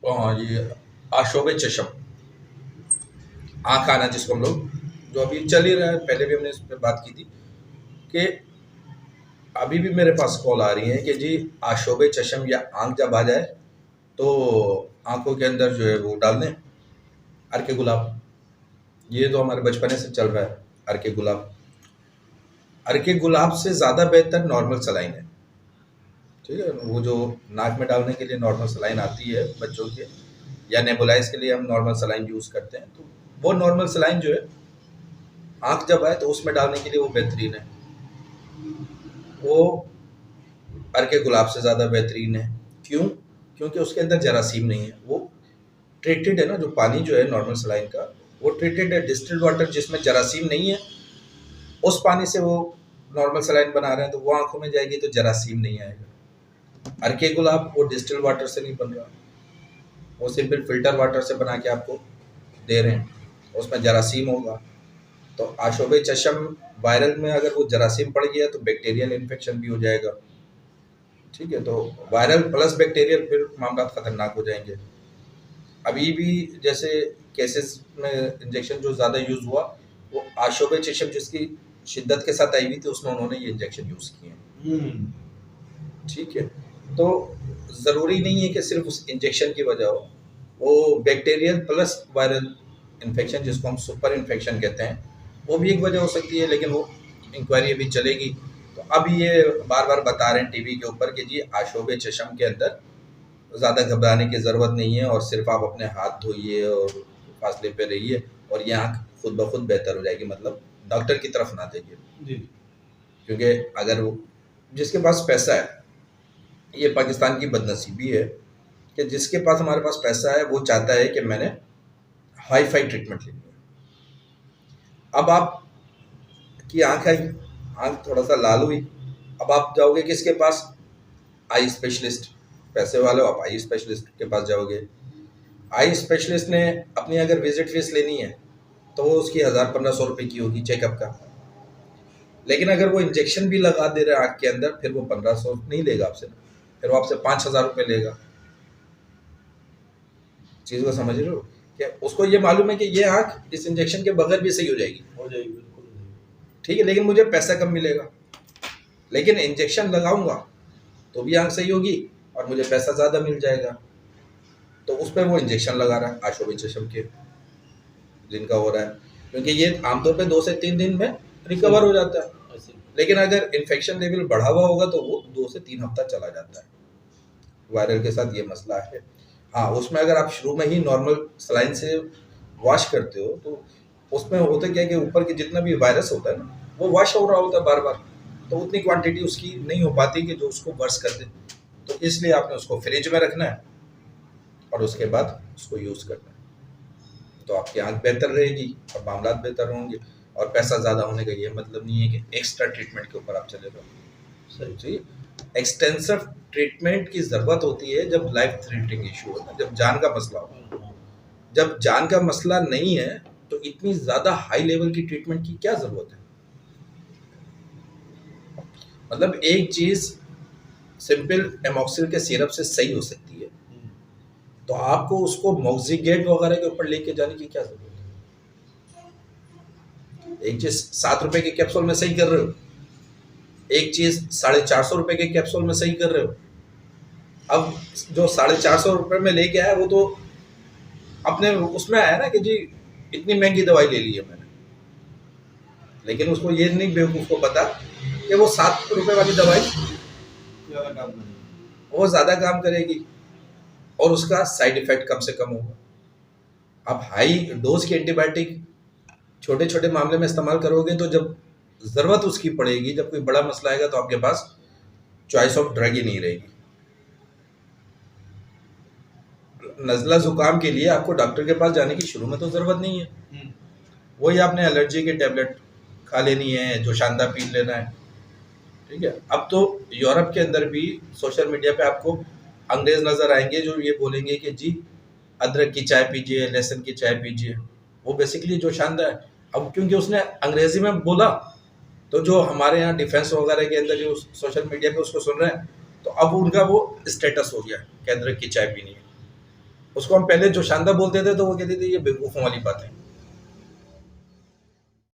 ये आशोब चशम, आँख आना जिसको हम लोग, जो अभी चल ही रहा है, पहले भी हमने इस पर बात की थी कि अभी भी मेरे पास कॉल आ रही है कि जी आशोब चशम या आँख जब आ जाए तो आँखों के अंदर जो है वो डाल दें अर्के गुलाब। ये तो हमारे बचपने से चल रहा है, अर्के गुलाब। अर्के गुलाब से ज़्यादा बेहतर नॉर्मल सलाइन है, ठीक है। वो जो नाक में डालने के लिए नॉर्मल सलाइन आती है बच्चों के, या नेबुलाइज के लिए हम नॉर्मल सलाइन यूज़ करते हैं, तो वो नॉर्मल सलाइन जो है आँख जब आए तो उसमें डालने के लिए वो बेहतरीन है। वो अर्के गुलाब से ज़्यादा बेहतरीन है। क्यों? क्योंकि उसके अंदर जरासीम नहीं है, वो ट्रीटेड है ना। जो पानी जो है नॉर्मल सलाइन का, वो ट्रीटेड है, डिस्टिल्ड वाटर जिसमें जरासीम नहीं है, उस पानी से वो नॉर्मल सलाइन बना रहे हैं, तो वो आंखों में जाएगी तो जरासीम नहीं आएगा। अर्के गुलाब वो डिस्टिल्ड वाटर से नहीं बन रहा, वो सिंपल फिल्टर वाटर से बना के आपको दे रहे हैं, उसमें जरासीम होगा। तो आशोब चशम वायरल में अगर वो जरासीम पड़ गया तो बैक्टीरियल इन्फेक्शन भी हो जाएगा, ठीक है। तो वायरल प्लस बैक्टीरियल, फिर मामला खतरनाक हो जाएंगे। अभी भी जैसे केसेस में इंजेक्शन जो ज़्यादा यूज़ हुआ, वो आशोब चशम जिसकी शिद्दत के साथ आई हुई थी, उसमें उन्होंने ये इंजेक्शन यूज़ किए हैं, ठीक है। तो ज़रूरी नहीं है कि सिर्फ उस इंजेक्शन की वजह हो, वो बैक्टीरियल प्लस वायरल इन्फेक्शन जिसको हम सुपर इन्फेक्शन कहते हैं, वो भी एक वजह हो सकती है, लेकिन वो इंक्वायरी अभी चलेगी। तो अब ये बार बार बता रहे हैं टीवी के ऊपर कि जी आशोब चशम के अंदर ज़्यादा घबराने की ज़रूरत नहीं है, और सिर्फ आप अपने हाथ धोइए और फासले पे रहिए और ये आँख खुद ब खुद बेहतर हो जाएगी। मतलब डॉक्टर की तरफ ना जाइए जी। क्योंकि अगर वो जिसके पास पैसा है, ये पाकिस्तान की बदनसीबी है कि जिसके पास हमारे पास पैसा है वो चाहता है कि मैंने हाई फाई ट्रीटमेंट लेनी है। अब आप की आँख आई, आँख थोड़ा सा लाल हुई, अब आप जाओगे किसके पास? Eye specialist. पैसे वाले हो, आप आई स्पेशलिस्ट के पास जाओगे। आई स्पेशलिस्ट ने अपनी अगर विजिट फीस लेनी है तो वो उसकी 1000-1500 रुपये की होगी चेकअप का। लेकिन अगर वो इंजेक्शन भी लगा दे रहा है आँख के अंदर, फिर वो 1500 नहीं लेगा आपसे, फिर वो आपसे 5000 रुपये लेगा। चीज़ को समझ रहे हो कि उसको ये मालूम है कि ये आँख इस इंजेक्शन के बगैर भी सही हो जाएगी, बिल्कुल। ठीक है, लेकिन मुझे पैसा कम मिलेगा। लेकिन इंजेक्शन लगाऊंगा तो भी आँख सही होगी और मुझे पैसा ज़्यादा मिल जाएगा। तो उस पर वो इंजेक्शन लगा रहा है आशोब चशम के जिनका हो रहा है, क्योंकि ये आमतौर पे 2 से 3 दिन में रिकवर हो जाता है। लेकिन अगर इन्फेक्शन लेवल बढ़ा हुआ होगा तो वो 2 से 3 हफ्ता चला जाता है। वायरल के साथ ये मसला है। हाँ, उसमें अगर आप शुरू में ही नॉर्मल सलाइन से वॉश करते हो तो उसमें होता क्या है कि ऊपर के जितना भी वायरस होता है ना, वो वॉश हो रहा होता है बार बार, तो उतनी क्वांटिटी उसकी नहीं हो पाती कि जो उसको वर्स कर दे। तो इसलिए आपने उसको फ्रिज में रखना है और उसके बाद उसको यूज़ करना है, तो आपकी आँख बेहतर रहेगी और मामला बेहतर होंगे। और पैसा ज़्यादा होने का ये मतलब नहीं है कि एक्स्ट्रा ट्रीटमेंट के ऊपर आप चले जाओ। सही चाहिए, एक्सटेंसिव ट्रीटमेंट की ज़रूरत होती है जब लाइफ थ्रेटनिंग इशू हो, जब जान का मसला हो। जब जान का मसला नहीं है तो इतनी ज़्यादा हाई लेवल की ट्रीटमेंट की क्या ज़रूरत है? मतलब एक चीज़ सिंपल एमॉक्सिल के सिरप से सही हो सकती है, तो आपको उसको मॉक्सिगेट वगैरह के ऊपर लेके जाने की क्या ज़रूरत है? एक चीज़ 7 रुपए के कैप्सूल में सही कर रहे हो, एक चीज़ 450 रुपए के कैप्सूल में सही कर रहे हो। अब जो 450 रुपए में लेके आया वो तो अपने उसमें आया ना कि जी इतनी महंगी दवाई ले ली है मैंने, लेकिन उसको ये नहीं बेवकूफ़ को पता कि वो 7 रुपए वाली दवाई वो ज़्यादा काम करेगी और उसका साइड इफेक्ट कम से कम होगा। आप हाई डोज की एंटीबायोटिक छोटे छोटे मामले में इस्तेमाल करोगे तो जब ज़रूरत उसकी पड़ेगी, जब कोई बड़ा मसला आएगा, तो आपके पास चॉइस ऑफ ड्रग ही नहीं रहेगी। नज़ला ज़ुकाम के लिए आपको डॉक्टर के पास जाने की शुरू में तो ज़रूरत नहीं है, वही आपने एलर्जी के टैबलेट खा लेनी है, जो शानदार पी लेना है, ठीक है। अब तो यूरोप के अंदर भी सोशल मीडिया पे आपको अंग्रेज़ नज़र आएंगे जो ये बोलेंगे कि जी अदरक की चाय पीजिए, लहसुन की चाय पीजिए। वो बेसिकली जो शानदार है, अब क्योंकि उसने अंग्रेज़ी में बोला तो जो हमारे यहाँ डिफेंस वगैरह के अंदर जो सोशल मीडिया पे उसको सुन रहे हैं, तो अब उनका वो स्टेटस हो गया कि अदरक की चाय पीनी है। उसको हम पहले जोशानदा बोलते थे तो वो कहते थे ये बेवकूफ़ों वाली बात है।